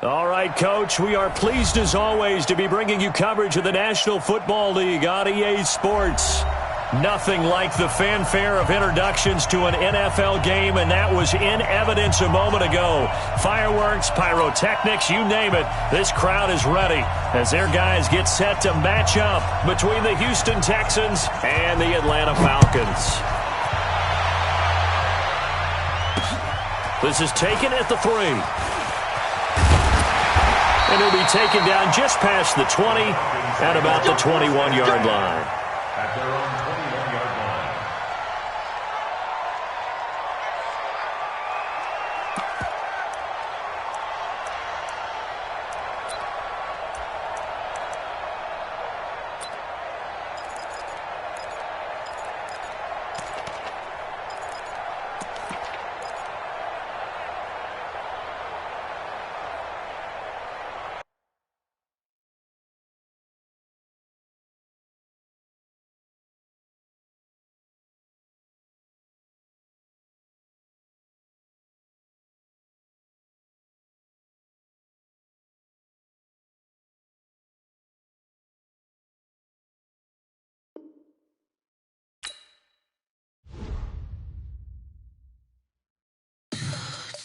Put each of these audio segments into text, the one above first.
All right, Coach, we are pleased as always to be bringing you coverage of the National Football League on EA Sports. Nothing like the fanfare of introductions to an NFL game, and that was in evidence a moment ago. Fireworks, pyrotechnics, you name it, this crowd is ready as their guys get set to match up between the Houston Texans and the Atlanta Falcons. This is taken at the 3. And he'll be taken down just past the 20 at about the 21-yard line. At their own 21-yard line.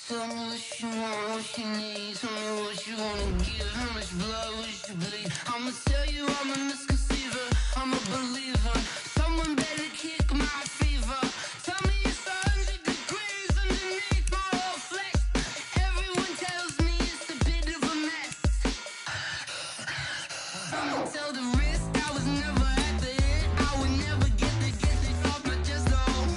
Tell me what you want, what you need. Tell me what you wanna give. How much blood would you bleed? I'ma tell you I'm a misconceiver. I'm a believer. Someone better kick my fever. Tell me it's 100 degrees underneath my whole flesh. Everyone tells me it's a bit of a mess. Someone tell the risk I was never at the hit. I would never get it off my chest though.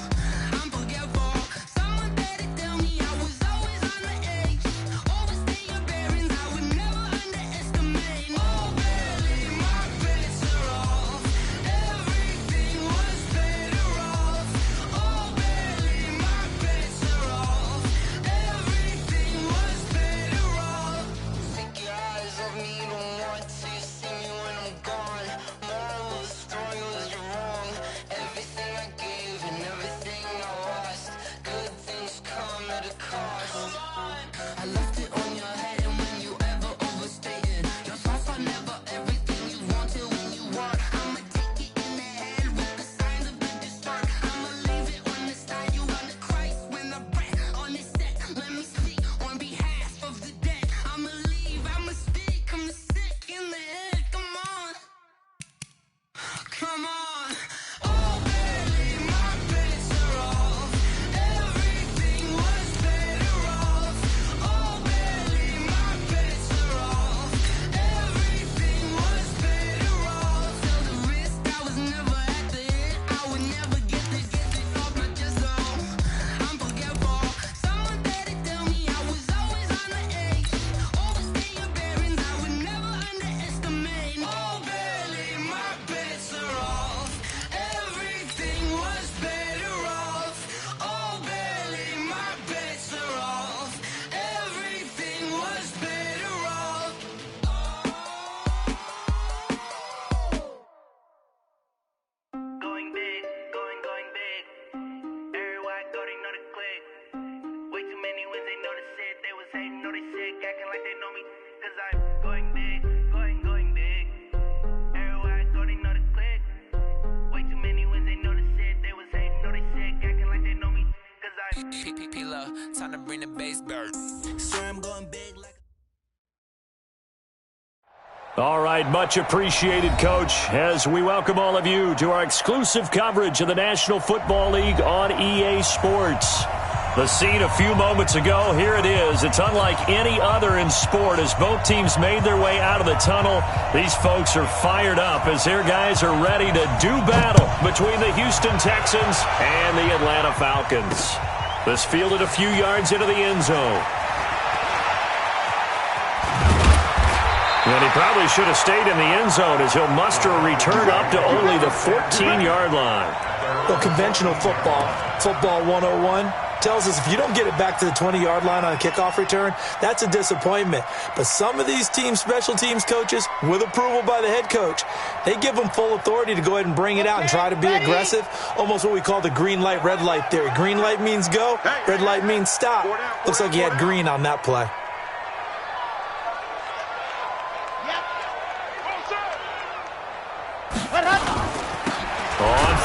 I'm forgetful. Someone better tell me I was always on the edge. Overstay your bearings, I would never underestimate. Oh baby, my bets are off. Everything was better off. Oh baby, my bets are off. Everything was better off. Take your eyes off me, don't want to see me when I'm gone. Moral of the story was you're wrong. Everything I gave and everything I lost. Good things come at a cost. I left it on your head, and when you ever overstated your thoughts are never everything you wanted when you want. I'ma take it in the head with the signs of the distort. I'ma leave it on the side. You on the Christ when I breath on this set. Let me speak on behalf of the dead. I'ma leave, I'ma speak. I'm sick in the head. Come on, come on. Oh baby, my bets are off. Everything was better off. Oh baby, my bets are off. Everything was better off. Tell the risk I was never at the hit. I would never get it off my chest though. I'm forgetful. Someone better tell me I was always on the edge. Overstay your bearings, I would never underestimate. Oh baby, my bets are off. Everything was better off. Oh baby, my bets are off. Everything was better off. Going big, going big. Everywhere I go, they know the click. Way too many wins, they know the shit. They was hating, know they sick, acting like they know me. Cause I'm going big, going big. Everywhere I go, they know the click. Way too many wins, they know the shit. They was hating, know they sick, acting like they know me. Cause I'm P-P-P-Lo, time to bring the bass bird. Swear I'm going big like All right, much appreciated, Coach, as we welcome all of you to our exclusive coverage of the National Football League on EA Sports. The scene a few moments ago, here it is. It's unlike any other in sport as both teams made their way out of the tunnel. These folks are fired up as their guys are ready to do battle between the Houston Texans and the Atlanta Falcons. This fielded a few yards into the end zone. And he probably should have stayed in the end zone as he'll muster a return up to only the 14-yard line. Well, conventional football 101, tells us if you don't get it back to the 20-yard line on a kickoff return, that's a disappointment. But some of these team special teams coaches, with approval by the head coach, they give them full authority to go ahead and bring it out and try to be aggressive, almost what we call the green light, red light theory. Green light means go, red light means stop. Looks like he had green on that play.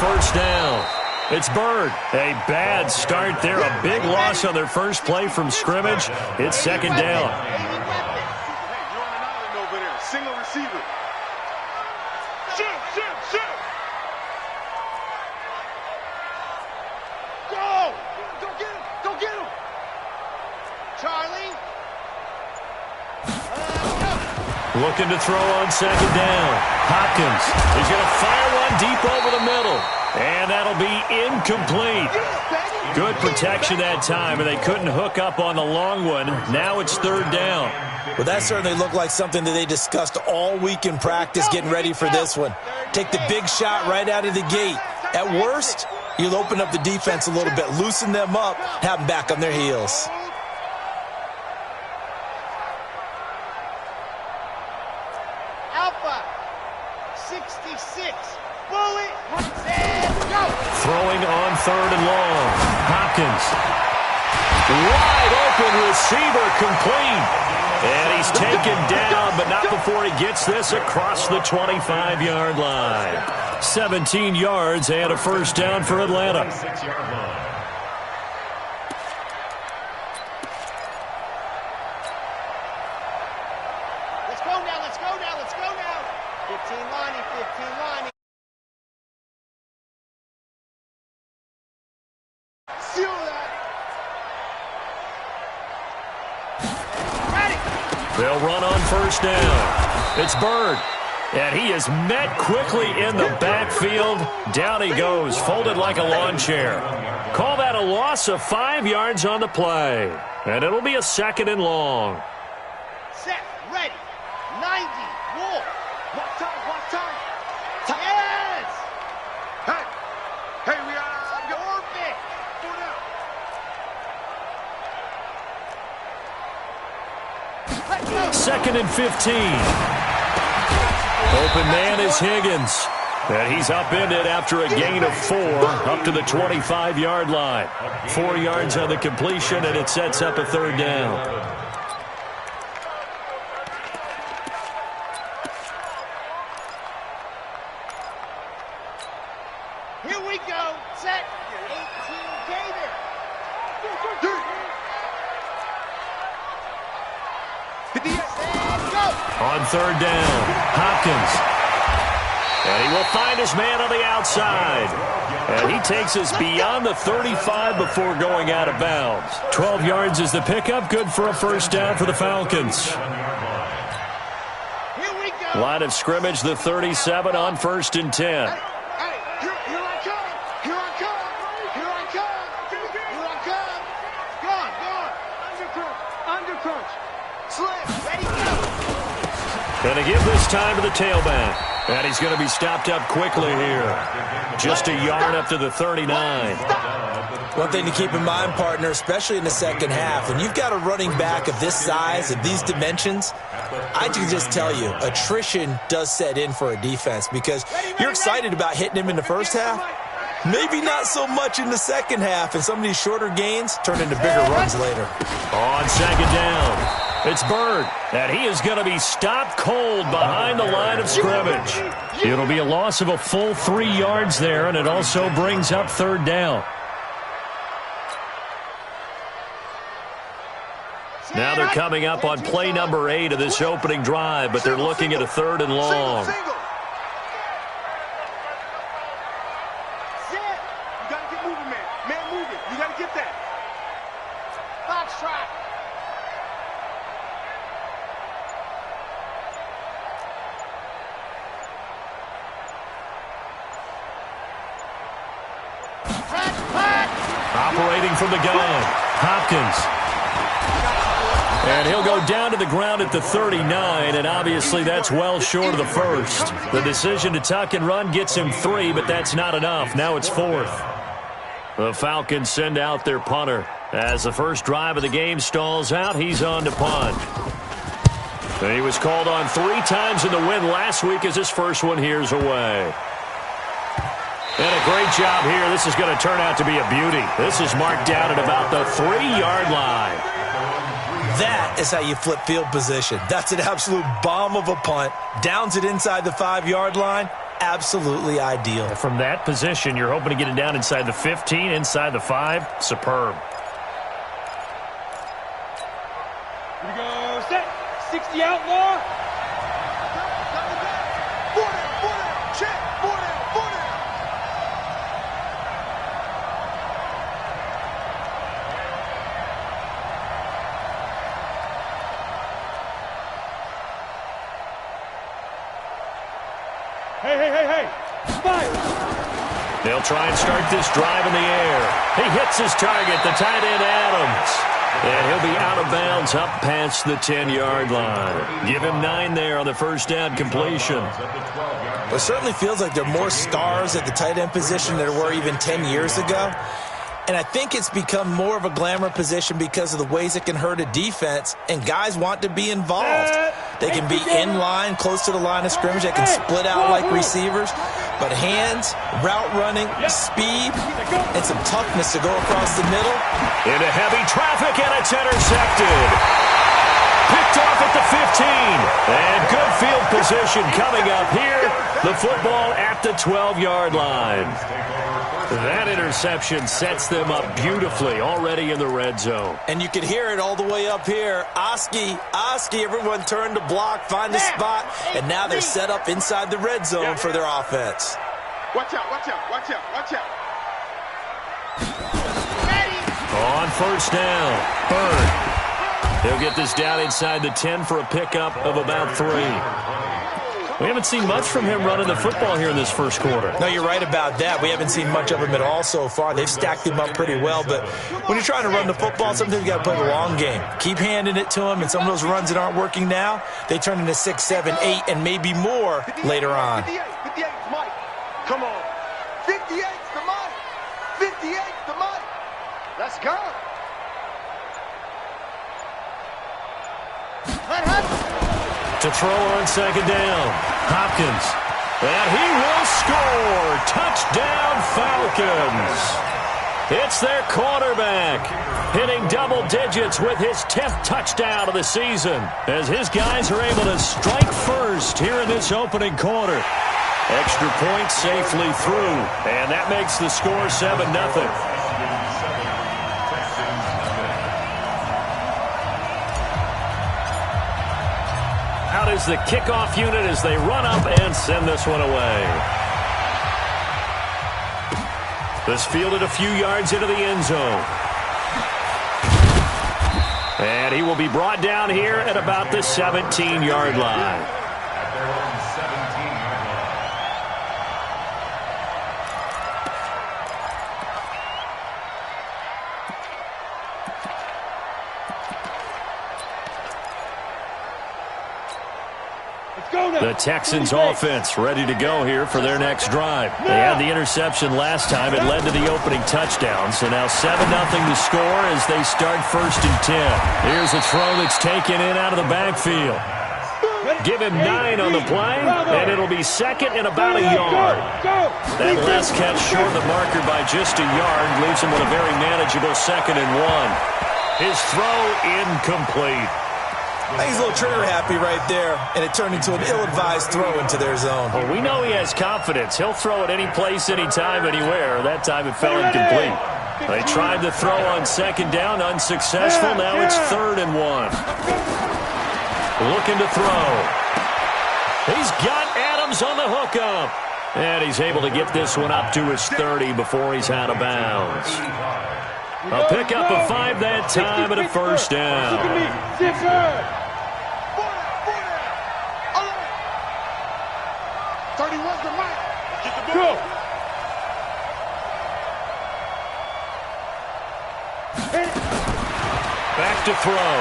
first down. It's Bird. A bad start there. A big loss on their first play from scrimmage. It's second down. Single receiver. Shoot. Go! Go get him! Charlie. Looking to throw on second down. Hopkins is going to fire one deep over the middle. And that'll be incomplete. Good protection that time, and they couldn't hook up on the long one. Now it's third down. Well, that certainly looked like something that they discussed all week in practice getting ready for this one. Take the big shot right out of the gate. At worst, you'll open up the defense a little bit, loosen them up, have them back on their heels. Alpha 66. Bullet. And go. Throwing on third and long. Hopkins. Wide open receiver complete. And he's taken down, but not before he gets this across the 25-yard line. 17 yards and a first down for Atlanta. 6-yard line. Let's go now. 15 lining. Seal that. They'll run on first down. It's Bird. And he is met quickly in the backfield. Down he goes, folded like a lawn chair. Call that a loss of 5 yards on the play. And it'll be a second and long. Set, ready, 90, war. What time? Yes! Hey, we are orbit. Let's go. Second and 15. Open man is Higgins. And he's upended after a gain of 4 up to the 25-yard line. 4 yards on the completion, and it sets up a third down. Here we go. Set, 18, Gator. Go. On third down, Hopkins. And he will find his man on the outside. And he takes us beyond the 35 before going out of bounds. 12 yards is the pickup. Good for a first down for the Falcons. Here we go. Line of scrimmage, the 37 on first and 10. Here I come. Undercrunch. Slip. Ready, go. And they give this time to the tailback. And he's going to be stopped up quickly here. Just a yard up to the 39. One thing to keep in mind, partner, especially in the second half, when you've got a running back of this size, of these dimensions, I can just tell you, attrition does set in for a defense because you're excited about hitting him in the first half. Maybe not so much in the second half, and some of these shorter gains turn into bigger runs later. On second down, it's Bird, and he is going to be stopped cold behind the line of scrimmage. It'll be a loss of a full 3 yards there, and it also brings up third down. Now they're coming up on play number 8 of this opening drive, but they're looking at a third and long. You got to get moving, man. Man moving. You got to get that. Box trot. Operating from the gun, Hopkins. And he'll go down to the ground at the 39, and obviously that's well short of the first. The decision to tuck and run gets him 3, but that's not enough. Now it's 4th. The Falcons send out their punter. As the first drive of the game stalls out, he's on to punt. And he was called on 3 times in the win last week as his first one here's away. And a great job here. This is going to turn out to be a beauty. This is marked down at about the 3-yard line. That is how you flip field position. That's an absolute bomb of a punt. Downs it inside the 5-yard line. absolutely ideal. From that position, you're hoping to get it down inside the 15, inside the 5. Superb. Here we go. Set. 60 outlaw. Check. 4 down. Hey. Fire. They'll try and start this drive in the air. He hits his target, the tight end Adams. And he'll be out of bounds up past the 10-yard line. Give him 9 there on the first down completion. Well, it certainly feels like there are more stars at the tight end position than there were even 10 years ago. And I think it's become more of a glamour position because of the ways it can hurt a defense, and guys want to be involved. They can be in line, close to the line of scrimmage. They can split out like receivers. But hands, route running, speed, and some toughness to go across the middle. Into heavy traffic, and it's intercepted. Picked off at the 15. And good field position coming up here. The football at the 12-yard line. That interception sets them up beautifully already in the red zone. And you can hear it all the way up here. Oski, everyone turned to block, find a spot, and now they're set up inside the red zone for their offense. Watch out. On first down, Bird. He'll get this down inside the 10 for a pickup of about 3. We haven't seen much from him running the football here in this first quarter. No, you're right about that. We haven't seen much of him at all so far. They've stacked him up pretty well, but when you're trying to run the football, sometimes you got to play the long game. Keep handing it to him, and some of those runs that aren't working now, they turn into 6, 7, 8, and maybe more later on. 58's Mike. Come on. 58's the Mike. 58's the Mike. Let's go. To throw on second down, Hopkins. And he will score. Touchdown, Falcons. It's their quarterback hitting double digits with his 10th touchdown of the season as his guys are able to strike first here in this opening quarter. Extra point safely through, and that makes the score 7-0. Out is the kickoff unit as they run up and send this one away. This fielded a few yards into the end zone. And he will be brought down here at about the 17-yard line. At their own 17-yard line. The Texans offense ready to go here for their next drive. They had the interception last time. It led to the opening touchdown. So now 7-0 to score as they start 1st and 10. Here's a throw that's taken in out of the backfield. Give him 9 on the play, and it'll be second and about a yard. That last catch short of the marker by just a yard leaves him with a very manageable 2nd and 1. His throw incomplete. I think he's a little trigger happy right there, and it turned into an ill-advised throw into their zone. Well, we know he has confidence. He'll throw it any place, anytime, anywhere. That time it fell incomplete. They tried to throw on second down, unsuccessful. Now it's 3rd and 1. Looking to throw. He's got Adams on the hookup. And he's able to get this one up to his 30 before he's out of bounds. A pickup of 5 that time and a first down. 31's the Mike. Get the ball. Back to throw.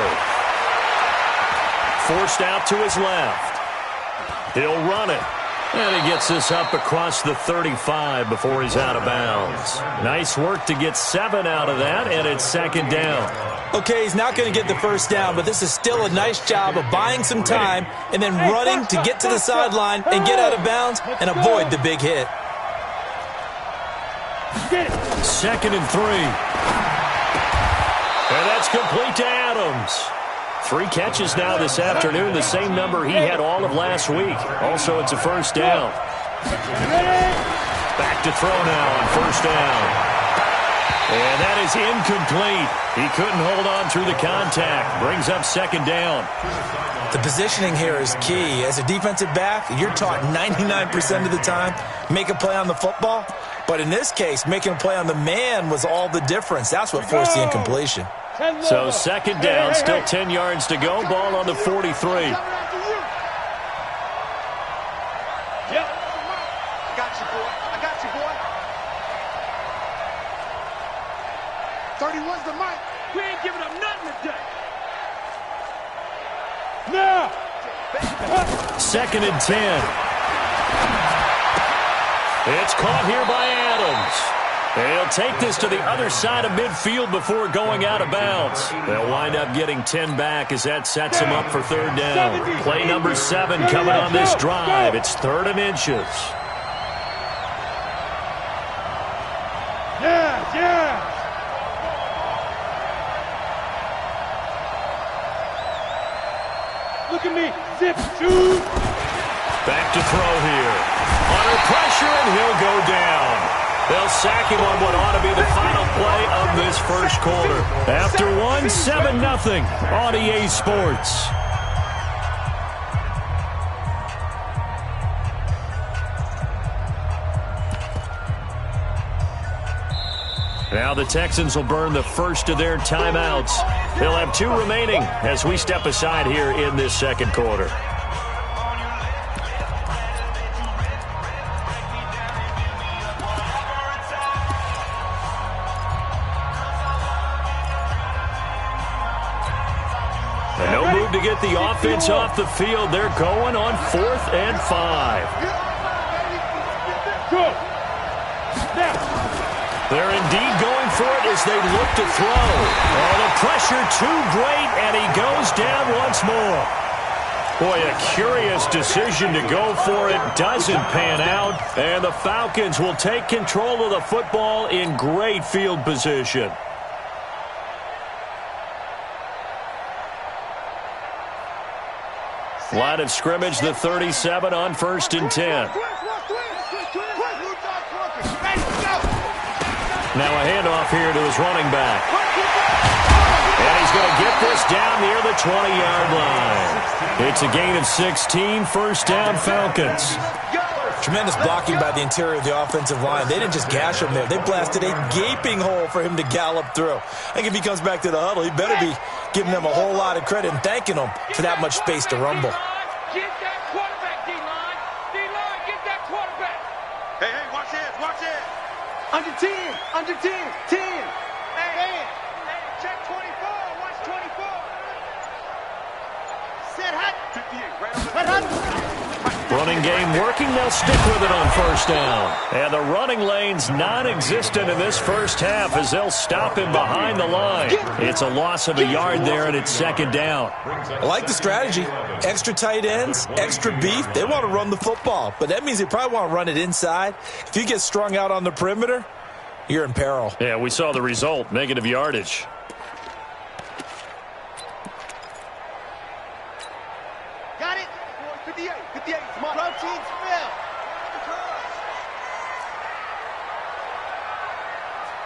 Forced out to his left. He'll run it. And he gets this up across the 35 before he's out of bounds. Nice work to get 7 out of that, and it's 2nd down. Okay, he's not going to get the first down, but this is still a nice job of buying some time and then running to get to the sideline and get out of bounds and avoid the big hit. 2nd and 3. And that's complete to Adams. 3 catches now this afternoon, the same number he had all of last week. Also, it's a first down. Back to throw now on first down. And that is incomplete. He couldn't hold on through the contact. Brings up second down. The positioning here is key. As a defensive back, you're taught 99% of the time, make a play on the football. But in this case, making a play on the man was all the difference. That's what forced the incompletion. So second down, still 10 yards to go. Ball on the 43. Second and 10. It's caught here by Adams. They'll take this to the other side of midfield before going out of bounds. They'll wind up getting 10 back as that sets them up for third down. Play number 7 coming on this drive. It's 3rd and inches. Look at me. Zip, shoot. Back to throw here. Under pressure, and he'll go down. They'll sack him on what ought to be the final play of this first quarter. After one, 7-0 on EA Sports. Now the Texans will burn the first of their timeouts. They'll have 2 remaining as we step aside here in this second quarter. And no move to get the offense off the field. They're going on 4th and 5. Go. Now. They're indeed going for it as they look to throw. Oh, the pressure too great, and he goes down once more. Boy, a curious decision to go for it. Doesn't pan out, and the Falcons will take control of the football in great field position. Line of scrimmage, the 37 on 1st and 10. Now a handoff here to his running back. And he's going to get this down near the 20-yard line. It's a gain of 16, first down Falcons. Tremendous blocking by the interior of the offensive line. They didn't just gash him there. They blasted a gaping hole for him to gallop through. I think if he comes back to the huddle, he better be giving them a whole lot of credit and thanking them for that much space to rumble. Get that quarterback, D-line. D-line, get that quarterback. Hey, watch this, watch this. Under 10, under 10, 10. Hey, check 24, watch 24. Set hot. 58, right on the Running game working, they'll stick with it on first down. And the running lane's non-existent in this first half as they'll stop him behind the line. It's a loss of a yard there, and it's second down. I like the strategy. Extra tight ends, extra beef. They want to run the football, but that means they probably want to run it inside. If you get strung out on the perimeter, you're in peril. Yeah, we saw the result, negative yardage. Got it. 58, 58. Protein spell.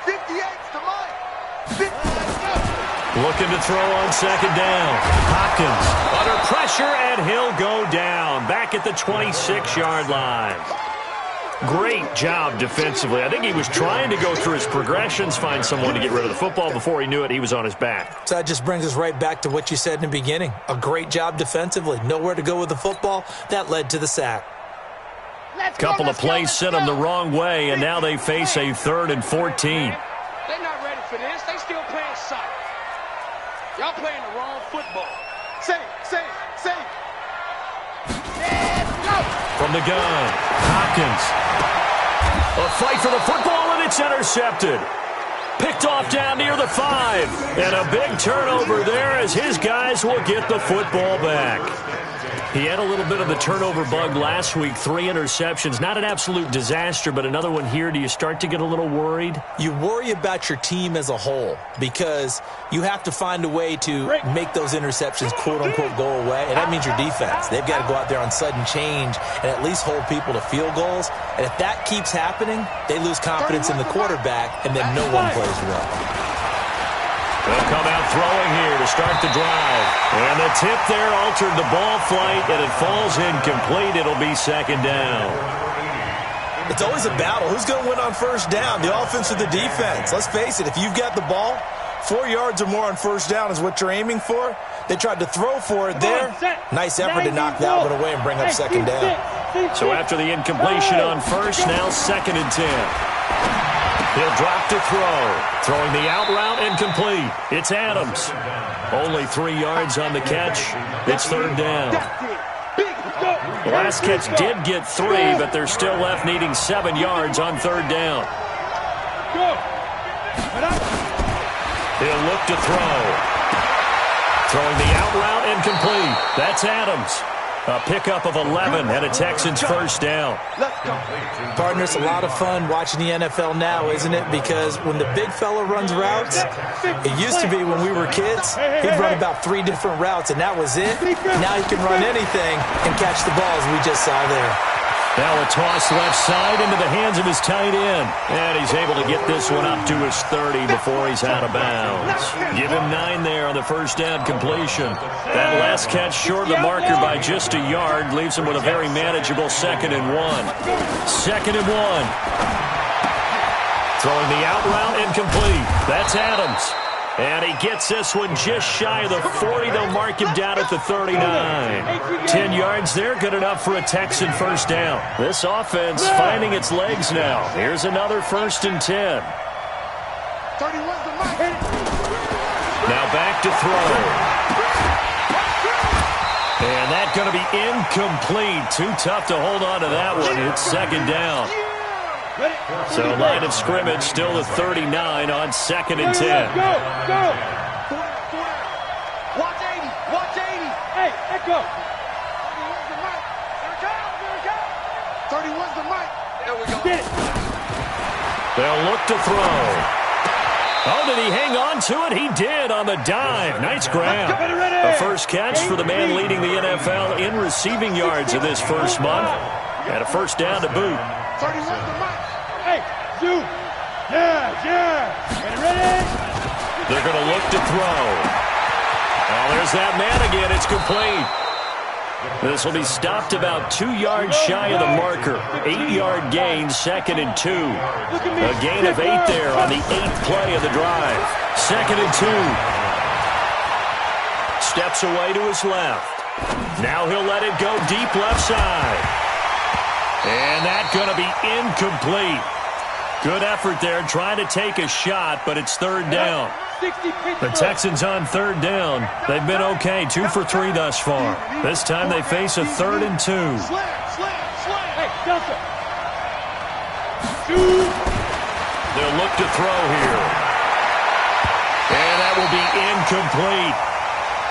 58's the money. Looking to throw on second down. Hopkins under pressure, and he'll go down. Back at the 26-yard line. Great job defensively. I think he was trying to go through his progressions, find someone to get rid of the football. Before he knew it, he was on his back. So that just brings us right back to what you said in the beginning. A great joab defensively. Nowhere to go with the football. That led to the sack. Couple of plays sent them the wrong way, and now they face a 3rd and 14. They're not ready for this. They still playing soccer. Y'all playing the wrong football. Say. From the gun, Hopkins. A fight for the football, and it's intercepted. Picked off down near the 5. And a big turnover there as his guys will get the football back. He had a little bit of the turnover bug last week, 3 interceptions. Not an absolute disaster, but another one here. Do you start to get a little worried? You worry about your team as a whole because you have to find a way to make those interceptions, quote-unquote, go away, and that means your defense. They've got to go out there on sudden change and at least hold people to field goals, and if that keeps happening, they lose confidence in the quarterback, and then no one plays well. They'll come out throwing here to start the drive. And the tip there altered the ball flight, and it falls incomplete. It'll be second down. It's always a battle. Who's going to win on first down, the offense or the defense? Let's face it, if you've got the ball, 4 yards or more on first down is what you're aiming for. They tried to throw for it there. Nice effort to knock that one away and bring up second down. So after the incompletion on first, now 2nd and 10. He'll drop to throw. Throwing the out route incomplete. It's Adams. Only 3 yards on the catch. It's 3rd down. The last catch did get 3, but they're still left needing 7 yards on 3rd down. He'll look to throw. Throwing the out route incomplete. That's Adams. A pickup of 11 and a Texans first down. Partner, it's a lot of fun watching the NFL now, isn't it? Because when the big fella runs routes, it used to be when we were kids, he'd run about 3 different routes, and that was it. Now he can run anything and catch the ball, as we just saw there. Now a toss left side into the hands of his tight end. And he's able to get this one up to his 30 before he's out of bounds. Give him 9 there on the first down completion. That last catch short of the marker by just a yard leaves him with a very manageable 2nd and 1. 2nd and 1. Throwing the out route incomplete. That's Adams. And he gets this one just shy of the 40. They'll mark him down at the 39. 10 yards there, good enough for a Texan first down. This offense finding its legs now. Here's another 1st and 10. Now back to throw. And that's going to be incomplete. Too tough to hold on to that one. It's 2nd down. So line of scrimmage still at 39 on 2nd and 10. Go! Watch 80! Watch 80! Hey, let go! 31's the mic. There we go. Get it. They'll look to throw. Oh, did he hang on to it? He did on the dive. Nice grab. A first catch for the man leading the NFL in receiving yards in this first month. And a first down to boot. 31's the mic. Hey, Zoo. Yeah. Get ready. They're going to look to throw. Oh, there's that man again. It's complete. This will be stopped about 2 yards shy of the marker. 8-yard gain, 2nd and 2. A gain of 8 there on the 8th play of the drive. 2nd and 2. Steps away to his left. Now he'll let it go deep left side. And that's going to be incomplete. Good effort there trying to take a shot, but it's 3rd down. The Texans on 3rd down. They've been okay, 2 for 3 thus far. This time they face a 3rd and 2. Hey, Delta. They'll look to throw here. And that will be incomplete.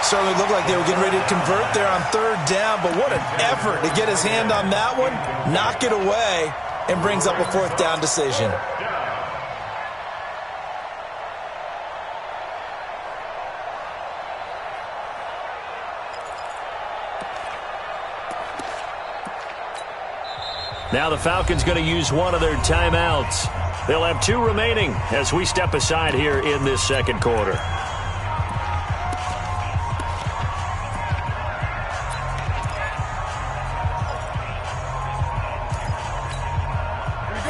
Certainly looked like they were getting ready to convert there on 3rd down, but what an effort to get his hand on that one, knock it away, and brings up a 4th down decision. Now the Falcons going to use one of their timeouts. They'll have 2 remaining as we step aside here in this 2nd quarter.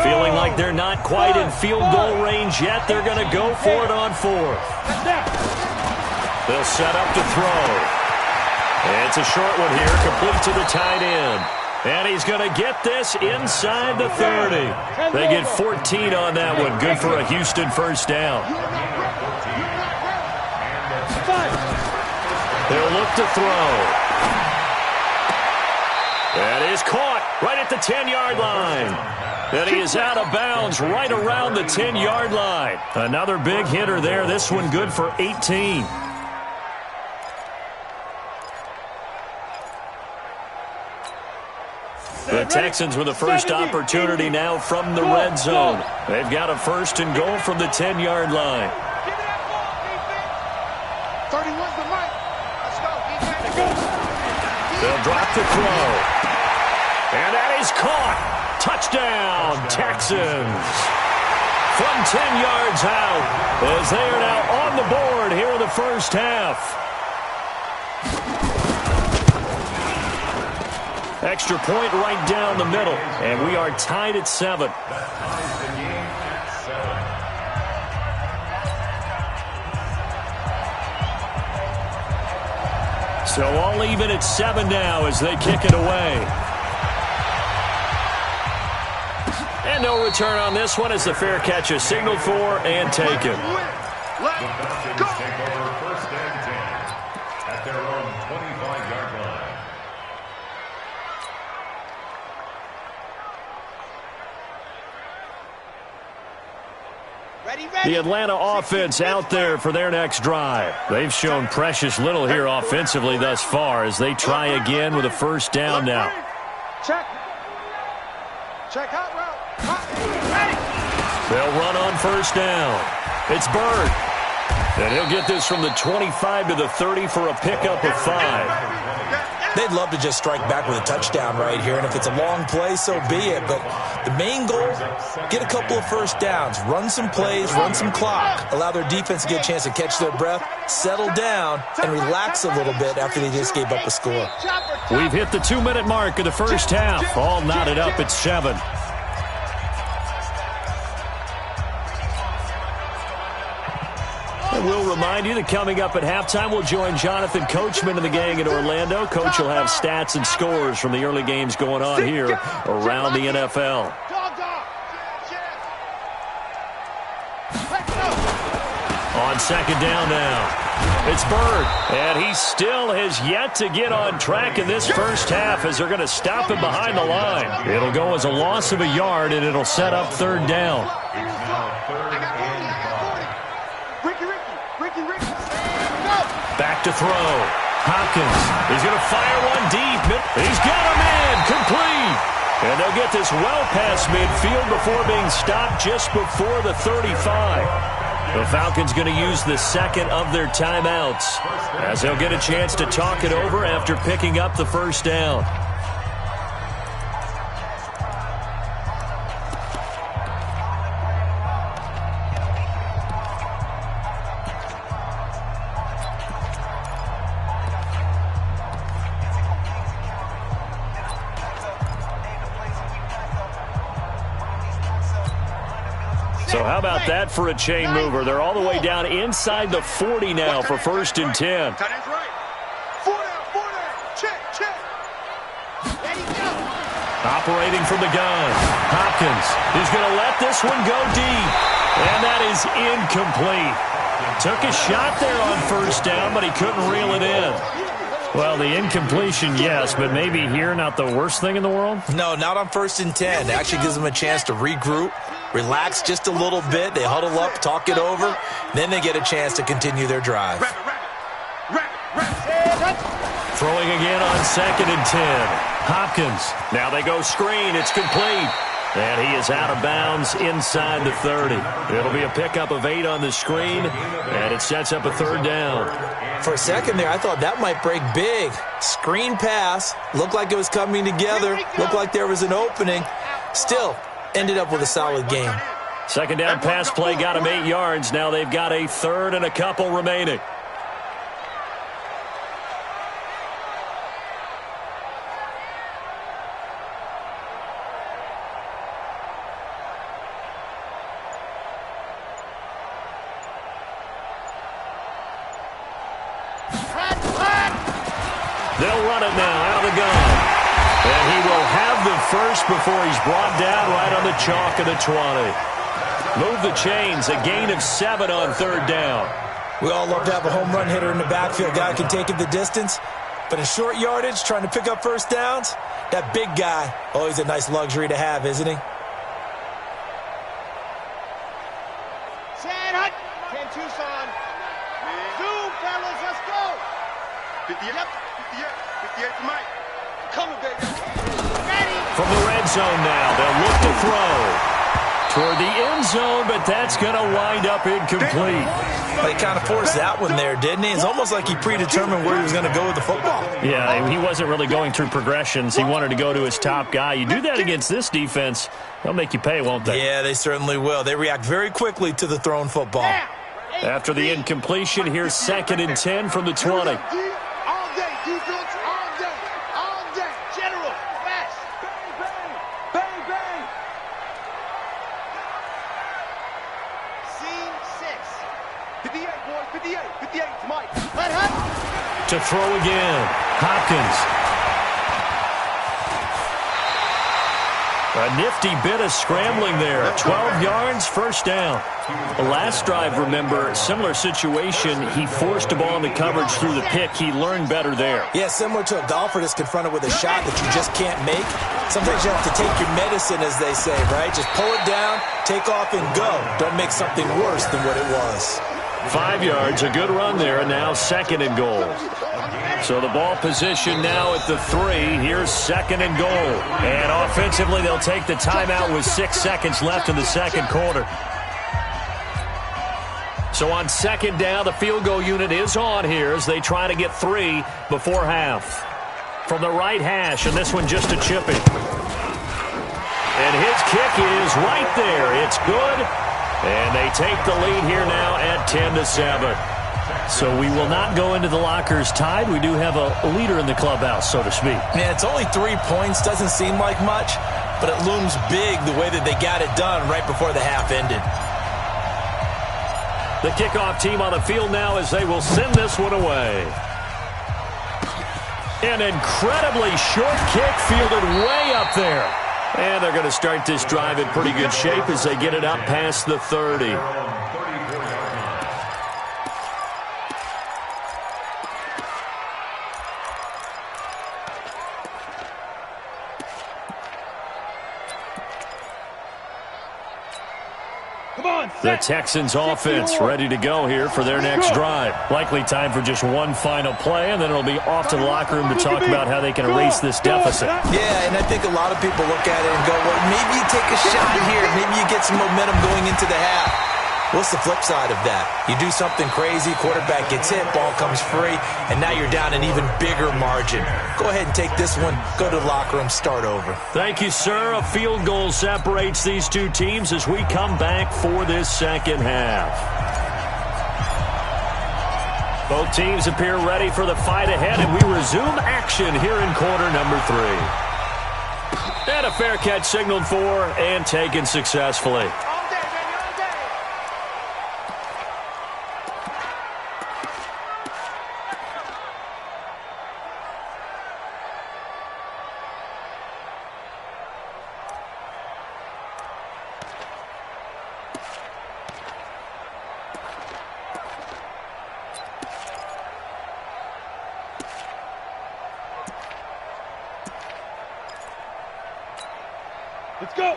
Feeling like they're not quite in field goal range yet. They're going to go for it on 4th. They'll set up to throw. It's a short one here, complete to the tight end. And he's going to get this inside the 30. They get 14 on that one. Good for a Houston first down. They'll look to throw. That is caught right at the 10-yard line. And he is out of bounds right around the 10-yard line. Another big hitter there. This one good for 18. The Texans with the first opportunity now from the red zone. They've got a first and goal from the 10-yard line. 31's the mic. Let's go, defense. They'll drop the throw. And that is caught. Touchdown, Texans. From 10 yards out, as they are now on the board here in the first half. Extra point right down the middle, and we are tied at 7. So all even at 7 now as they kick it away. And no return on this one as the fair catch is signaled for and taken. The Falcons take over first and 10 at their own 25-yard line. The Atlanta offense out there for their next drive. They've shown precious little here offensively thus far as they try again with a first down now. Check. Check out route. They'll run on first down. It's Bird. And he'll get this from the 25 to the 30 for a pickup of 5. They'd love to just strike back with a touchdown right here, and if it's a long play, so be it. But the main goal, get a couple of first downs, run some plays, run some clock, allow their defense to get a chance to catch their breath, settle down, and relax a little bit after they just gave up a score. We've hit the 2-minute mark of the first half, all knotted up at 7. And we'll remind you that coming up at halftime, we'll join Jonathan Coachman and the gang in Orlando. Coach will have stats and scores from the early games going on here around the NFL. On second down now, it's Bird, and he still has yet to get on track in this first half as they're going to stop him behind the line. It'll go as a loss of a yard, and it'll set up third down. Back to throw. Hopkins. He's going to fire one deep. He's got him in. Complete. And they'll get this well past midfield before being stopped just before the 35. The Falcons going to use the second of their timeouts as they'll get a chance to talk it over after picking up the first down. So how about that for a chain mover? They're all the way down inside the 40 now for first and 10. Operating from the gun, Hopkins is going to let this one go deep. And that is incomplete. Took a shot there on first down, but he couldn't reel it in. Well, the incompletion, yes, but maybe here not the worst thing in the world? No, not on first and 10. It actually gives them a chance to regroup, relax just a little bit. They huddle up, talk it over, then they get a chance to continue their drive. Throwing again on second and 10. Hopkins. Now they go screen. It's complete. And he is out of bounds inside the 30. It'll be a pickup of 8 on the screen, and it sets up a third down. For a second there, I thought that might break big. Screen pass. Looked like it was coming together. Looked like there was an opening. Still, ended up with a solid game. Second down pass play got him 8 yards. Now they've got a third and a couple remaining. They'll run it now out of the gun. And he will have the first before he's brought down right on the chalk of the 20. Move the chains, a gain of 7 on third down. We all love to have a home run hitter in the backfield. Guy can take it the distance. But in short yardage, trying to pick up first downs, that big guy, always a nice luxury to have, isn't he? Chad Hut, 10 Tucson. Zoom, fellas, let's go. 58, 58 to Mike. Coming, baby. Ready. From the red zone now, they'll look to throw toward the end zone, but that's going to wind up incomplete. They kind of forced that one there, didn't he? It's almost like he predetermined where he was going to go with the football. Yeah, he wasn't really going through progressions. He wanted to go to his top guy. You do that against this defense, they'll make you pay, won't they? Yeah, they certainly will. They react very quickly to the thrown football. After the incompletion, here's 2nd and 10 from the 20. All day, defense, all day. General, fast. Bang, bang. Bang, bang. Scene 6. 58, boys, 58, Mike. Let him. To throw again, Hopkins. A nifty bit of scrambling there. 12 yards, first down. The last drive, remember, similar situation. He forced a ball into coverage through the pick. He learned better there. Yeah, similar to a golfer that's confronted with a shot that you just can't make. Sometimes you have to take your medicine, as they say, right? Just pull it down, take off, and go. Don't make something worse than what it was. 5 yards, a good run there, and now 2nd and goal. So the ball position now at the 3. Here's 2nd and goal. And offensively, they'll take the timeout with 6 seconds left in the second quarter. So on 2nd down, the field goal unit is on here as they try to get 3 before half. From the right hash, and this one just a chipping. And his kick is right there. It's good. And they take the lead here now at 10-7. So we will not go into the lockers tied. We do have a leader in the clubhouse, so to speak. Yeah, it's only 3 points. Doesn't seem like much, but it looms big the way that they got it done right before the half ended. The kickoff team on the field now as they will send this one away. An incredibly short kick fielded way up there. And they're going to start this drive in pretty good shape as they get it up past the 30. The Texans offense ready to go here for their next drive. Likely time for just one final play, and then it'll be off to the locker room to talk about how they can erase this deficit. Yeah, and I think a lot of people look at it and go, well, maybe you take a shot here. Maybe you get some momentum going into the half. What's the flip side of that? You do something crazy, quarterback gets hit, ball comes free, and now you're down an even bigger margin. Go ahead and take this one, go to the locker room, start over. Thank you, sir. A field goal separates these two teams as we come back for this second half. Both teams appear ready for the fight ahead, and we resume action here in quarter number 3. And a fair catch signaled for and taken successfully.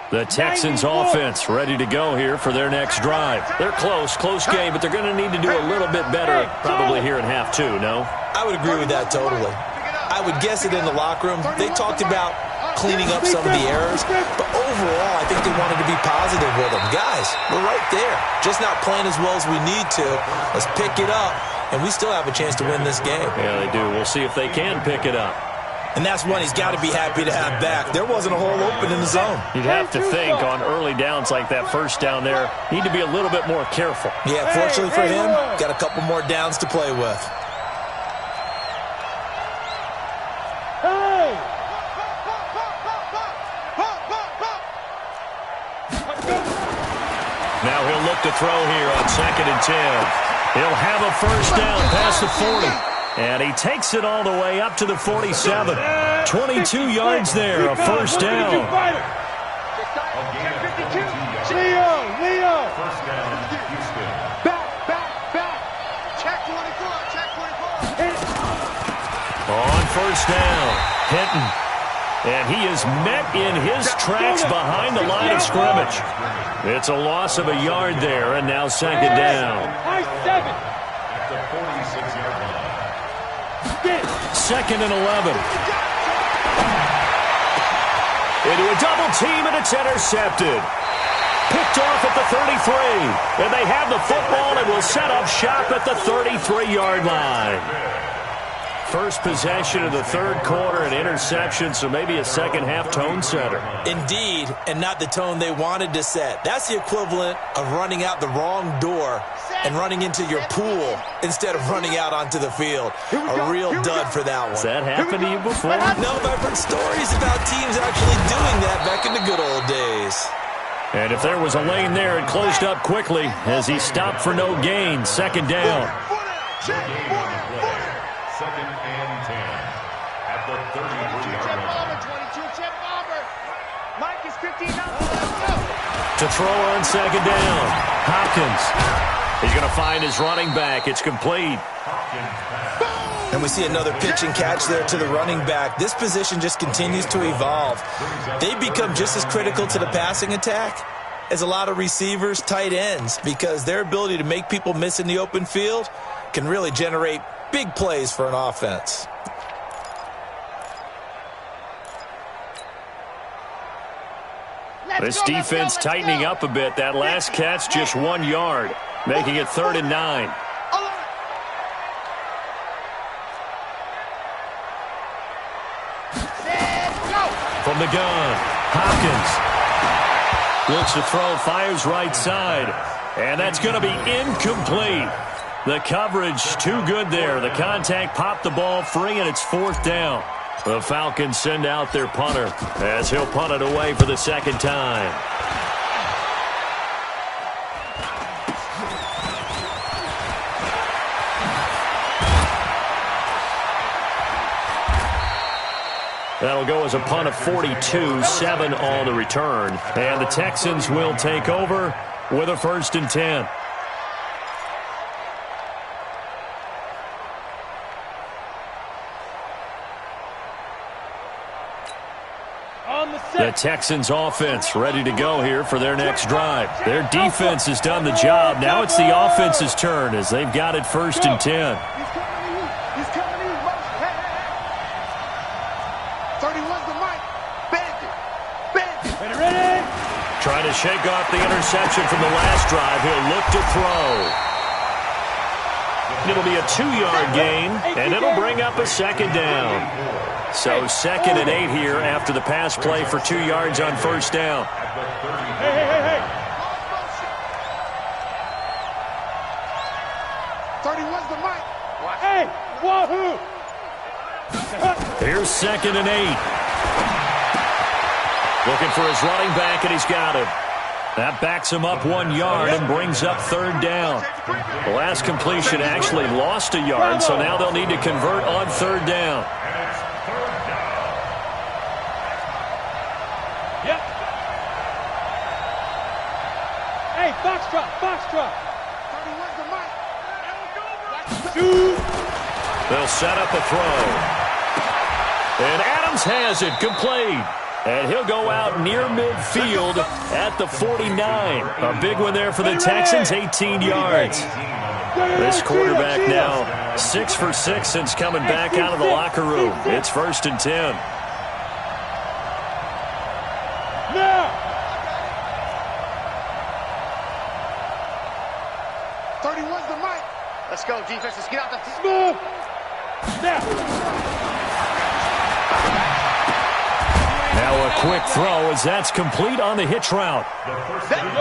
The Texans offense ready to go here for their next drive. They're close game, but they're going to need to do a little bit better probably here in half 2, no? I would agree with that totally. I would guess it in the locker room. They talked about cleaning up some of the errors, but overall, I think they wanted to be positive with them. Guys, we're right there. Just not playing as well as we need to. Let's pick it up, and we still have a chance to win this game. Yeah, they do. We'll see if they can pick it up. And that's one he's got to be happy to have back. There wasn't a hole open in the zone. You'd have to think on early downs like that first down there, need to be a little bit more careful. Yeah, fortunately for him, got a couple more downs to play with. Now he'll look to throw here on 2nd and 10. He'll have a first down past the 40. And he takes it all the way up to the 47. 22 yards there, a first down. Leo! First down, Houston. Back. Check 24. On first down, Hinton. And he is met in his tracks behind the line of scrimmage. It's a loss of a yard there, and now 2nd down. At the 46-yard line. 2nd and 11. into a double team, and it's intercepted. Picked off at the 33. And they have the football and will set up shop at the 33-yard line. First possession of the third quarter, an interception, so maybe a second-half tone setter. Indeed, and not the tone they wanted to set. That's the equivalent of running out the wrong door and running into your pool instead of running out onto the field. A real dud for that one. Has that happened to you before? No, but I've heard stories about teams actually doing that back in the good old days. And if there was a lane there, it closed up quickly as he stopped for no gain. Second down. Second and 10 at the 33-yard line. 22-chip bomber. Mike is 15 now. To throw on second down. Hopkins. He's going to find his running back. It's complete. And we see another pitch and catch there to the running back. This position just continues to evolve. They become just as critical to the passing attack as a lot of receivers, tight ends, because their ability to make people miss in the open field can really generate big plays for an offense. This defense tightening up a bit. That last catch just 1 yard, making it 3rd and 9. From the gun, Hopkins looks to throw, fires right side, and that's going to be incomplete. The coverage too good there. The contact popped the ball free, and it's 4th down. The Falcons send out their punter as he'll punt it away for the second time. That'll go as a punt of 42, 7 on the return. And the Texans will take over with a 1st and 10. The Texans offense ready to go here for their next drive. Their defense has done the job. Now it's the offense's turn as they've got it 1st and 10. He's coming in. 31's the mic. Bend it. Ready. Trying to shake off the interception from the last drive. He'll look to throw. It'll be a 2-yard gain, and it'll bring up a 2nd down. So 2nd and 8 here after the pass play for 2 yards on 1st down. Hey. 31's the mic. Hey, wahoo! Here's 2nd and 8. Looking for his running back, and he's got him. That backs him up 1 yard and brings up 3rd down. The last completion actually lost a yard, so now they'll need to convert on 3rd down. Yep. Hey, Foxtrot. 31's the mic. They'll set up a throw. And Adams has it complete. And he'll go out near midfield at the 49. A big one there for the Texans, 18 yards. This quarterback now 6 for 6 since coming back out of the locker room. It's 1st and 10. Now. 31's the mic. Let's go, defense. Let's get out the Move. Now. Now a quick throw as that's complete on the hitch route.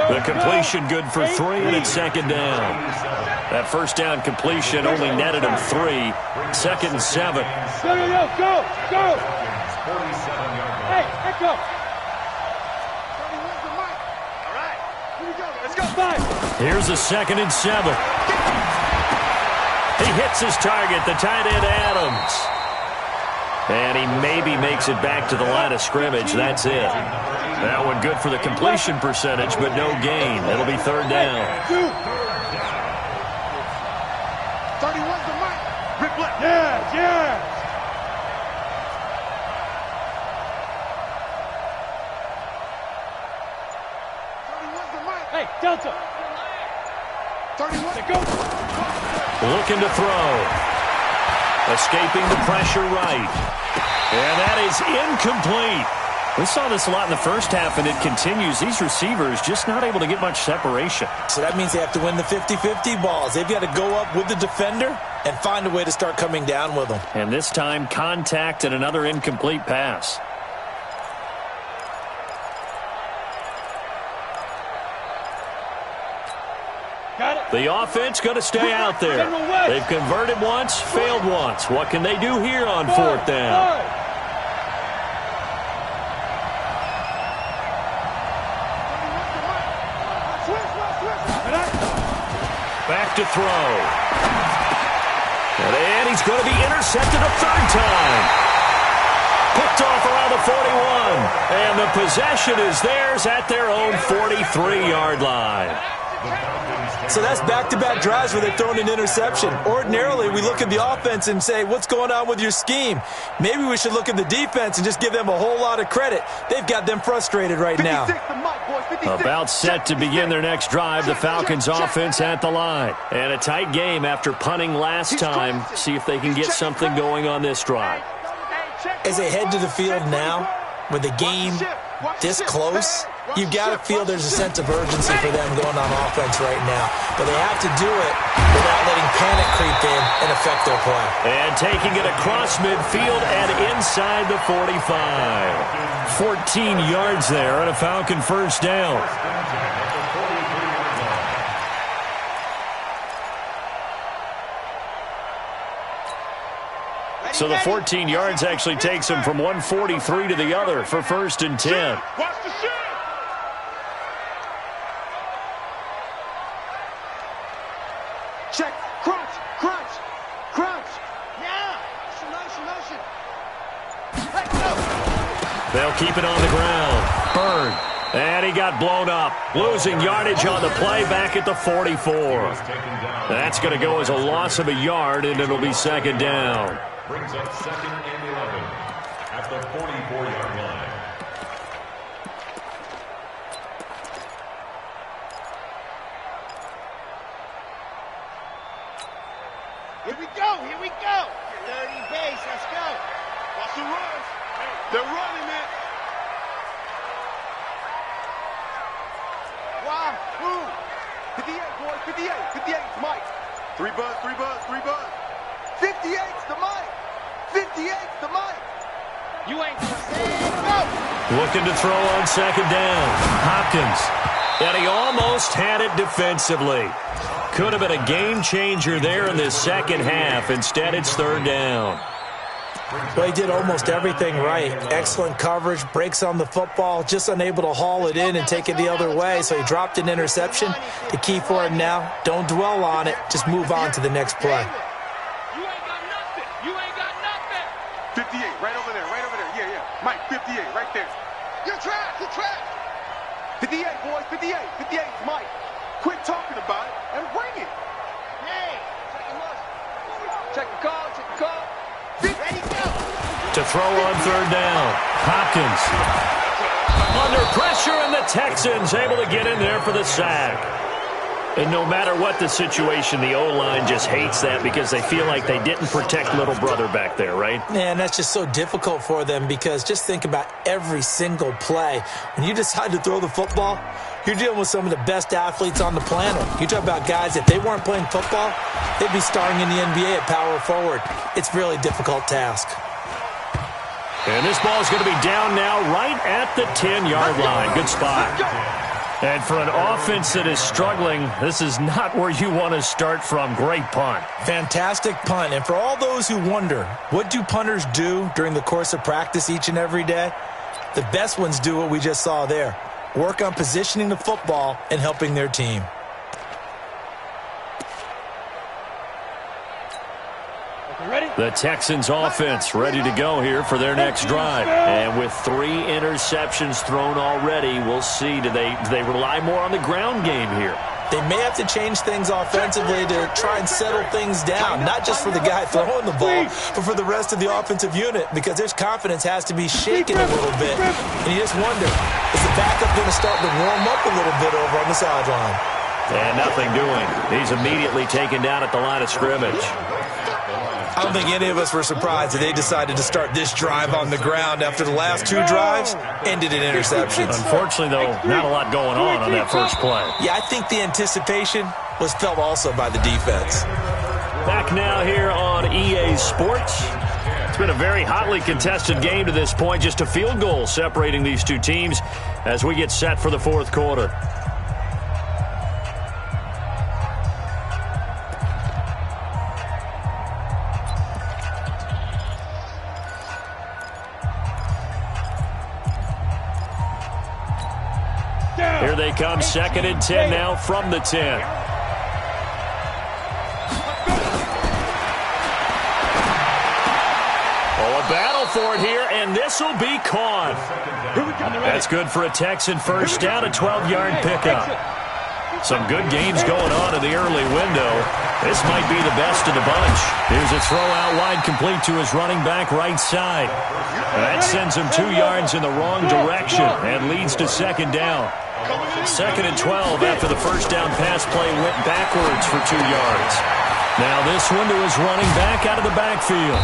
The completion good for 3, and it's 2nd down. That 1st down completion only netted him 3. 2nd and 7. Go. Hey, go. 31's the mic. All right. Here we go. Let's go. 5. Here's a 2nd and 7. He hits his target, the tight end Adams. And he maybe makes it back to the line of scrimmage. That's it. That one good for the completion percentage, but no gain. It'll be 3rd down. 31's the mic. Rip left. Yeah. 31's the mic. Hey, Delta. 31. Go. Looking to throw. Escaping the pressure right. And that is incomplete. We saw this a lot in the first half, and it continues. These receivers just not able to get much separation. So that means they have to win the 50-50 balls. They've got to go up with the defender and find a way to start coming down with them. And this time, contact and another incomplete pass. The offense going to stay out there. They've converted once, failed once. What can they do here on fourth down? Back to throw. And he's going to be intercepted a third time. Picked off around the 41. And the possession is theirs at their own 43-yard line. So that's back-to-back drives where they've thrown an interception. Ordinarily, we look at the offense and say, what's going on with your scheme? Maybe we should look at the defense and just give them a whole lot of credit. They've got them frustrated right now. About set to begin their next drive, the Falcons offense at the line. And a tight game after punting last time. See if they can get something going on this drive. As they head to the field now, with the game this close, you've got to feel there's a sense of urgency for them going on offense right now. But they have to do it without letting panic creep in and affect their play. And taking it across midfield and inside the 45. 14 yards there on a Falcon first down. So the 14 yards actually takes him from 143 to the other for 1st and 10. Check. Crunch. Crunch. Crunch. Yeah. Motion. Let's go. They'll keep it on the ground. Bird. And he got blown up. Losing yardage on the play back at the 44. That's going to go as a loss of a yard, and it'll be 2nd down. Brings up 2nd and 11 at the 44-yard line. Here we go. Dirty base, let's go. Watch the run. They're running it. Wow. Ooh. 58, boys. 58. 58's Mike. 3 buzz. 58's the Mike. 58's the Mike. You ain't gonna say no. Looking to throw on 2nd down. Hopkins. And he almost had it defensively. Could have been a game changer there in this second half. Instead, it's 3rd down. Well, he did almost everything right. Excellent coverage, breaks on the football, just unable to haul it in and take it the other way. So he dropped an interception. The key for him now, don't dwell on it. Just move on to the next play. You ain't got nothing. 58, right over there. Yeah. Mike, 58, right there. You're trapped. 58, boys. 58's Mike. Quit talking about it and bring it. Hey, Check the call. ready, go. To throw on 3rd down. Hopkins. Under pressure, and the Texans able to get in there for the sack. And no matter what the situation, the O-line just hates that because they feel like they didn't protect little brother back there, right? Man, that's just so difficult for them because just think about every single play. When you decide to throw the football, you're dealing with some of the best athletes on the planet. You talk about guys, if they weren't playing football, they'd be starring in the NBA at power forward. It's a really difficult task. And this ball is going to be down now right at the 10-yard line. Good spot. And for an offense that is struggling, this is not where you want to start from. Great punt. Fantastic punt. And for all those who wonder, what do punters do during the course of practice each and every day? The best ones do what we just saw there. Work on positioning the football and helping their team. The Texans offense ready to go here for their next drive. And with 3 interceptions thrown already, we'll see. Do they rely more on the ground game here? They may have to change things offensively to try and settle things down, not just for the guy throwing the ball, but for the rest of the offensive unit, because their confidence has to be shaken a little bit. And you just wonder, is the backup going to start to warm up a little bit over on the sideline? And nothing doing. He's immediately taken down at the line of scrimmage. I don't think any of us were surprised that they decided to start this drive on the ground after the last 2 drives ended in interceptions. Unfortunately, though, not a lot going on that first play. Yeah, I think the anticipation was felt also by the defense. Back now here on EA Sports. It's been a very hotly contested game to this point. Just a field goal separating these two teams as we get set for the fourth quarter. Here they come, 2nd and 10 now from the 10. A battle for it here, and this will be caught. That's good for a Texan first down, a 12-yard pickup. Some good games going on in the early window. This might be the best of the bunch. Here's a throw out wide, complete to his running back right side. That sends him 2 yards in the wrong direction and leads to 2nd down. 2nd and 12 after the first down pass play went backwards for 2 yards. Now this one to his running back out of the backfield.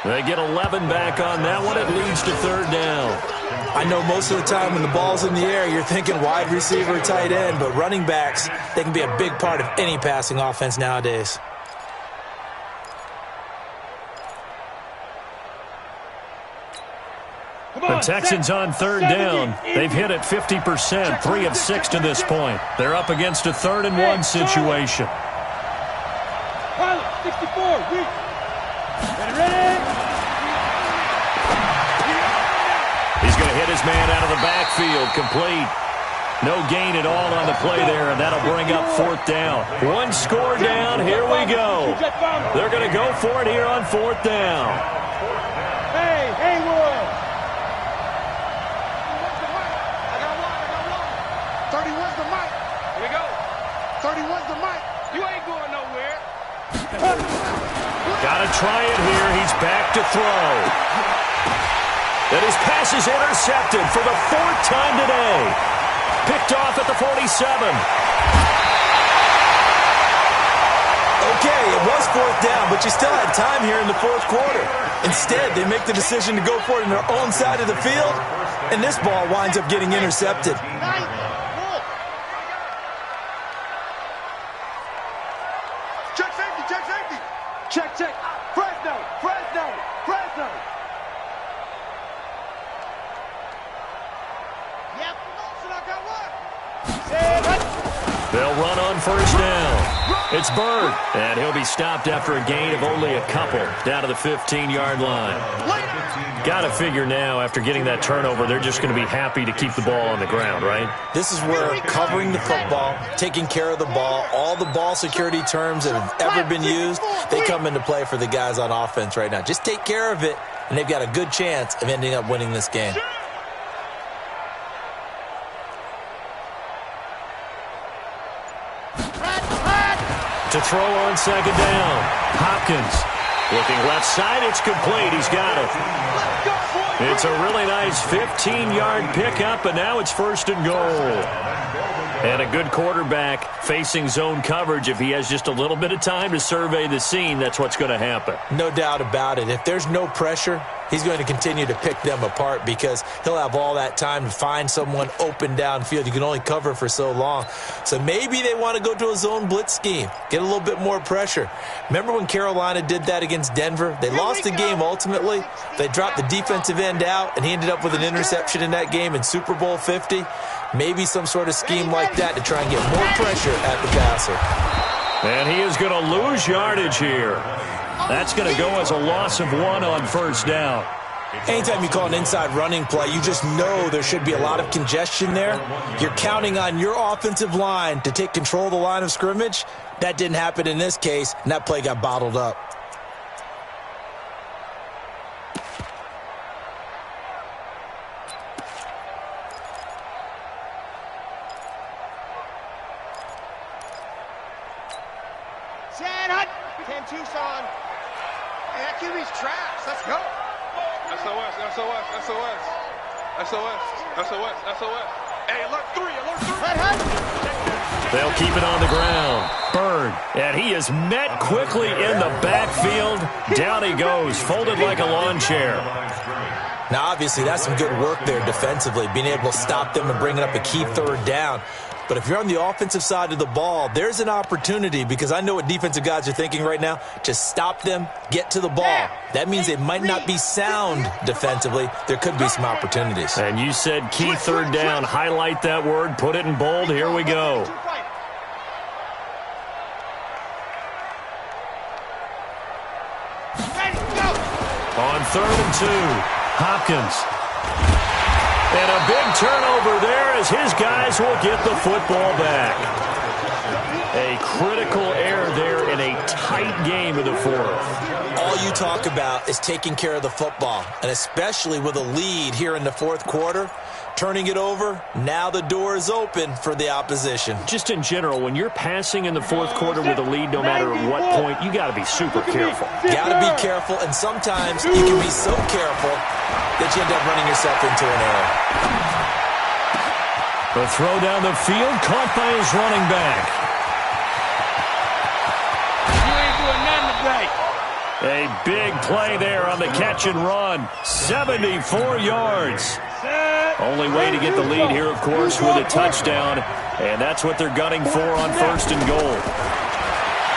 They get 11 back on that one. It leads to 3rd down. I know most of the time when the ball's in the air, you're thinking wide receiver, tight end, but running backs, they can be a big part of any passing offense nowadays. The Texans on 3rd down. They've hit it 50%, 3 of 6 to this point. They're up against a 3rd and 1 situation. 64, weak. Ready? He's going to hit his man out of the backfield, complete. No gain at all on the play there, and that'll bring up 4th down. 1 score down, here we go. They're going to go for it here on 4th down. Hey, Haywood. I got one. 31's the mic. Here we go. 31's the mic. You ain't going nowhere. Got to try it here. He's back to throw. And his pass is intercepted for the 4th time today. Picked off at the 47. Okay, it was 4th down, but you still had time here in the 4th quarter. Instead, they make the decision to go for it on their own side of the field, and this ball winds up getting intercepted. Check safety, check safety. Check. Fresno. Yep. I got one. They'll run on 1st down. It's Bird, and he'll be stopped after a gain of only a couple down to the 15-yard line. Got to figure now, after getting that turnover, they're just going to be happy to keep the ball on the ground, right? This is where covering the football, taking care of the ball, all the ball security terms that have ever been used, they come into play for the guys on offense right now. Just take care of it, and they've got a good chance of ending up winning this game. To throw on 2nd down. Hopkins looking left side. It's complete. He's got it. It's a really nice 15-yard pickup, and now it's 1st and goal. And a good quarterback facing zone coverage. If he has just a little bit of time to survey the scene, that's what's going to happen. No doubt about it. If there's no pressure, he's going to continue to pick them apart because he'll have all that time to find someone open downfield. You can only cover for so long. So maybe they want to go to a zone blitz scheme, get a little bit more pressure. Remember when Carolina did that against Denver? They lost the game ultimately. They dropped the defensive end out, and he ended up with an interception in that game in Super Bowl 50. Maybe some sort of scheme like that to try and get more pressure at the passer. And he is going to lose yardage here. That's going to go as a loss of 1 on 1st down. Anytime you call an inside running play, you just know there should be a lot of congestion there. You're counting on your offensive line to take control of the line of scrimmage. That didn't happen in this case, and that play got bottled up. Tucson. Hey, that QB's trash. Let's go. SOS. Hey, alert 3. Head. They'll keep it on the ground. Bird, and he is met quickly in the backfield. Down he goes, folded like a lawn chair. Now, obviously, that's some good work there defensively, being able to stop them and bringing up a key third down. But if you're on the offensive side of the ball, there's an opportunity, because I know what defensive guys are thinking right now. Just stop them, get to the ball. That means they might not be sound defensively. There could be some opportunities. And you said key third down. Highlight that word, put it in bold. Here we go. On 3rd and 2, Hopkins. And a big turnover there as his guys will get the football back. A critical error there in a tight game of the 4th. All you talk about is taking care of the football, and especially with a lead here in the 4th quarter. Turning it over, now the door is open for the opposition. Just in general, when you're passing in the 4th quarter with a lead, no matter at what point, you got to be super careful. Got to be careful, and sometimes you can be so careful that you end up running yourself into an error. The throw down the field, caught by his running back. You ain't doing nothing today. A big play there on the catch and run. 74 yards. Only way to get the lead here, of course, with a touchdown. And that's what they're gunning for on 1st and goal.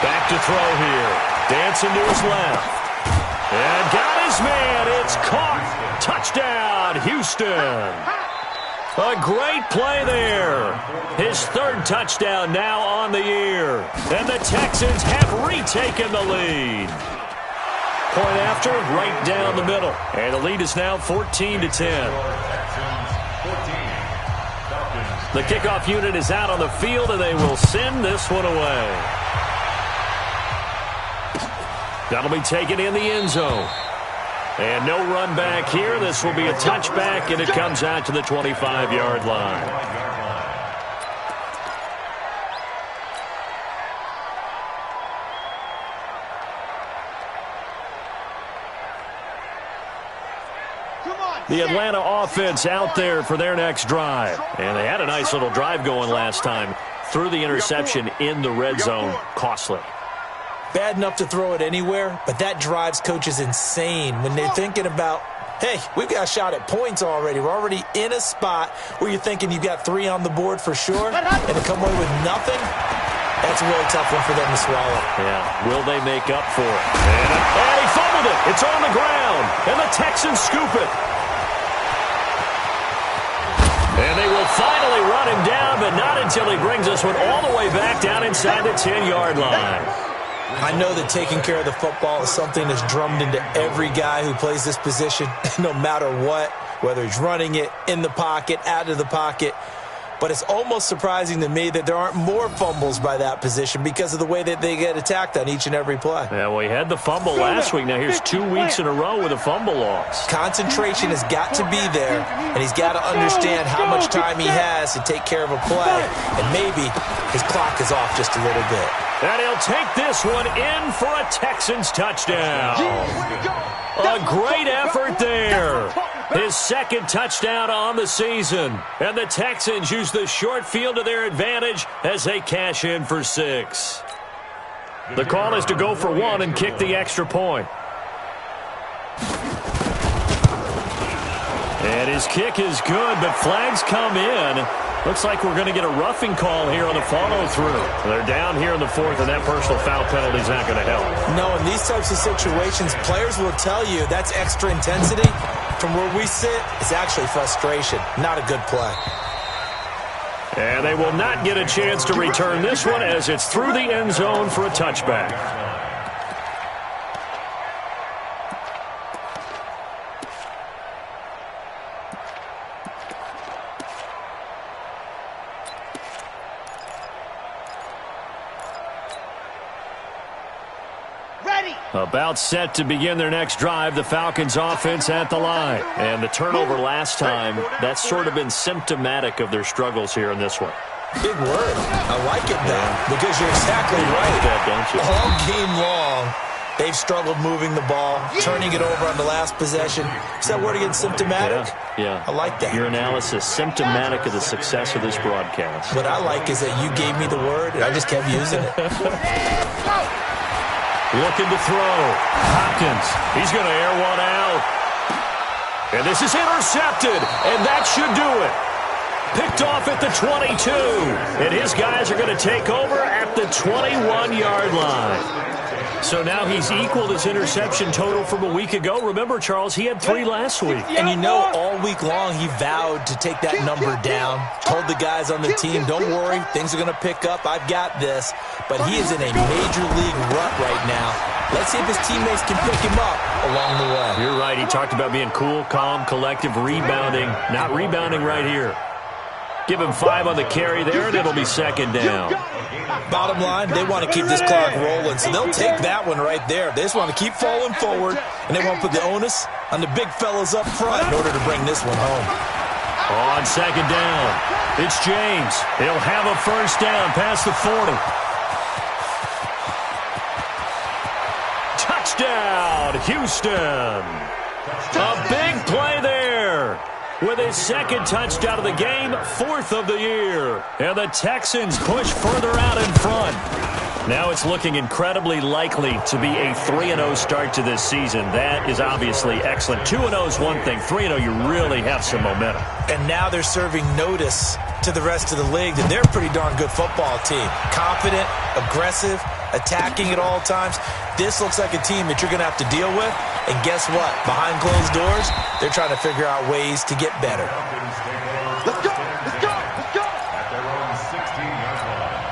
Back to throw here. Dancing to his left. And got his man. It's caught. Touchdown, Houston. A great play there. His 3rd touchdown now on the year. And the Texans have retaken the lead. Point after, right down the middle. And the lead is now 14-10. The kickoff unit is out on the field, and they will send this one away. That'll be taken in the end zone. And no run back here. This will be a touchback, and it comes out to the 25-yard line. The Atlanta offense out there for their next drive. And they had a nice little drive going last time. Threw the interception in the red zone. Costly. Bad enough to throw it anywhere, but that drives coaches insane when they're thinking about, hey, we've got a shot at points already. We're already in a spot where you're thinking you've got 3 on the board for sure, and to come away with nothing, that's a really tough one for them to swallow. Yeah, will they make up for it? And he fumbled it. It's on the ground, and the Texans scoop it. And they will finally run him down, but not until he brings this one all the way back down inside the 10-yard line. I know that taking care of the football is something that's drummed into every guy who plays this position, no matter what, whether he's running it, in the pocket, out of the pocket. But it's almost surprising to me that there aren't more fumbles by that position because of the way that they get attacked on each and every play. Yeah, well, he had the fumble last week. Now here's 2 weeks in a row with a fumble loss. Concentration has got to be there, and he's got to understand how much time he has to take care of a play. And maybe his clock is off just a little bit. And he'll take this one in for a Texans touchdown. A great effort there. His 2nd touchdown on the season. And the Texans use the short field to their advantage as they cash in for 6. The call is to go for 1 and kick the extra point. And his kick is good, but flags come in. Looks like we're going to get a roughing call here on the follow-through. They're down here in the 4th, and that personal foul penalty is not going to help. No, in these types of situations, players will tell you that's extra intensity. From where we sit, it's actually frustration. Not a good play. And they will not get a chance to return this one as it's through the end zone for a touchback. About set to begin their next drive, the Falcons offense at the line. And the turnover last time, that's sort of been symptomatic of their struggles here in this one. Big word. I like it, though, because you're exactly right. Like that, don't you? All game long, They've struggled moving the ball, turning it over on the last possession. Is that word again, symptomatic? Yeah. I like that. Your analysis, symptomatic of the success of this broadcast. What I like is that you gave me the word, and I just kept using it. Looking to throw. Hopkins. He's going to air one out. And this is intercepted, and that should do it. Picked off at the 22. And his guys are going to take over at the 21-yard line. So now he's equaled his interception total from a week ago. Remember, Charles, he had 3 last week. And you know, all week long he vowed to take that number down. Told the guys on the team, don't worry, things are going to pick up. I've got this. But he is in a major league rut right now. Let's see if his teammates can pick him up along the way. You're right. He talked about being cool, calm, collective, rebounding. Not rebounding right here. Give him 5 on the carry there, and it'll be second down. Bottom line, they want to keep this clock rolling, so they'll take that one right there. They just want to keep falling forward, and they want to put the onus on the big fellas up front in order to bring this one home. On second down, it's James. He'll have a first down past the 40. Touchdown, Houston. A big play there. With his second touchdown of the game, 4th of the year. And the Texans push further out in front. Now it's looking incredibly likely to be a 3-0 start to this season. That is obviously excellent. 2-0 is one thing. 3-0, you really have some momentum. And now they're serving notice to the rest of the league that they're a pretty darn good football team. Confident, aggressive, attacking at all times. This looks like a team that you're going to have to deal with. And guess what? Behind closed doors, they're trying to figure out ways to get better. Let's go! Let's go! Let's go! At their own 16-yard line.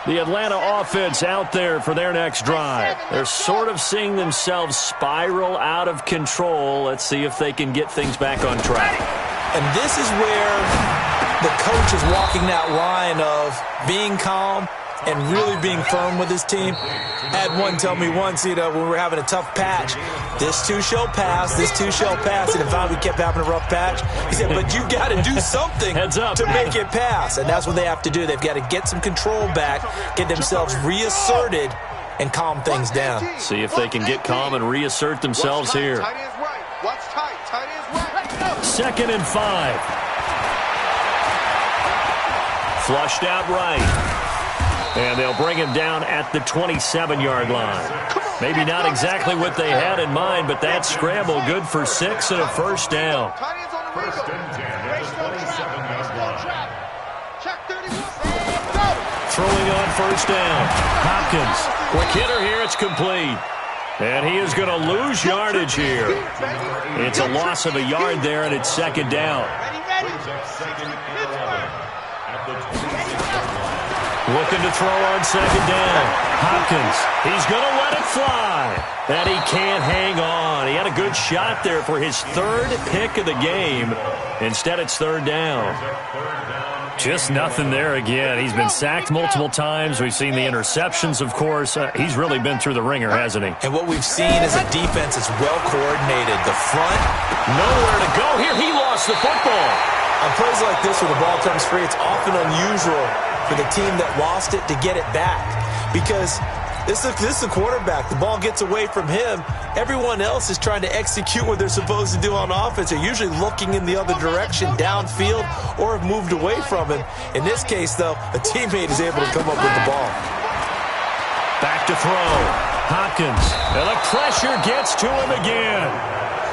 The Atlanta offense out there for their next drive. They're sort of seeing themselves spiral out of control. Let's see if they can get things back on track. And this is where the coach is walking that line of being calm and really being firm with his team. I had one tell me once, when we were having a tough patch, this too shall pass, this too shall pass. And if we kept having a rough patch, he said, but you got to do something to make it pass. And that's what they have to do. They've got to get some control back, get themselves reasserted, and calm things down. See if they can get calm and reassert themselves here. Tight end's right. Watch tight. Tight end's right. 2nd and 5. Flushed out right. And they'll bring him down at the 27-yard line. Maybe not exactly what they had in mind, but that scramble good for 6 and a first down. First and 10 at the 27-yard line. Throwing on first down. Hopkins. Quick hitter here. It's complete. And he is going to lose yardage here. It's a loss of a yard there, and it's second down. Brings up second and 11 at the 26-yard line. Looking to throw on second down. Hopkins, he's going to let it fly. And he can't hang on. He had a good shot there for his 3rd pick of the game. Instead, it's 3rd down. Just nothing there again. He's been sacked multiple times. We've seen the interceptions, of course. He's really been through the ringer, hasn't he? And what we've seen is a defense that's well coordinated. The front, nowhere to go here. He lost the football. On plays like this where the ball comes free, it's often unusual for the team that lost it to get it back. Because this is the quarterback. The ball gets away from him. Everyone else is trying to execute what they're supposed to do on offense. They're usually looking in the other direction, downfield, or have moved away from him. In this case, though, a teammate is able to come up with the ball. Back to throw. Hopkins. And the pressure gets to him again.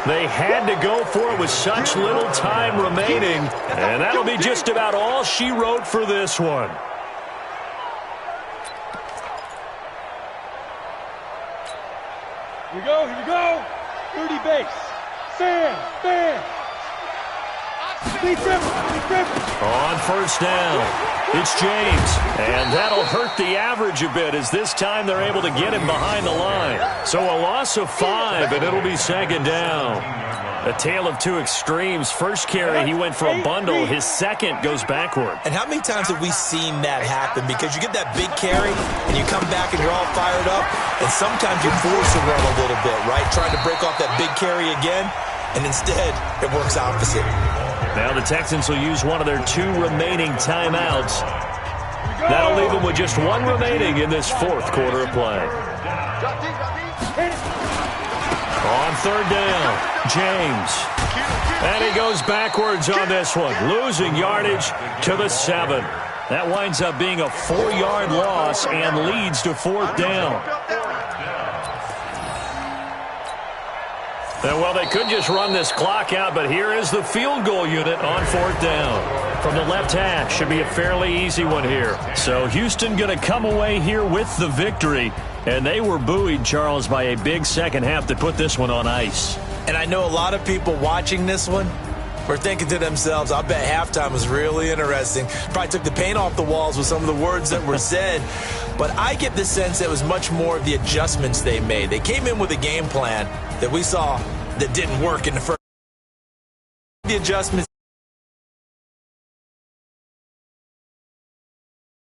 They had to go for it with such little time remaining. And that'll be just about all she wrote for this one. Here we go, here we go. 30 base. Fan. On first down, it's James. And that'll hurt the average a bit as this time they're able to get him behind the line. So a loss of 5, and it'll be second down. A tale of two extremes. First carry, he went for a bundle. His second goes backward. And how many times have we seen that happen? Because you get that big carry, and you come back and you're all fired up, and sometimes you force a run a little bit, right? Trying to break off that big carry again, and instead it works opposite. Now the Texans will use one of their 2 remaining timeouts. That'll leave them with just one remaining in this fourth quarter of play. On third down, James. And he goes backwards on this one, losing yardage to the 7. That winds up being a 4-yard loss and leads to fourth down. And, well, they could just run this clock out, but here is the field goal unit on fourth down. From the left hash, should be a fairly easy one here. So Houston going to come away here with the victory. And they were buoyed, Charles, by a big second half that put this one on ice. And I know a lot of people watching this one were thinking to themselves, I bet halftime was really interesting. Probably took the paint off the walls with some of the words that were said. But I get the sense that it was much more of the adjustments they made. They came in with a game plan that we saw that didn't work in the first. The adjustments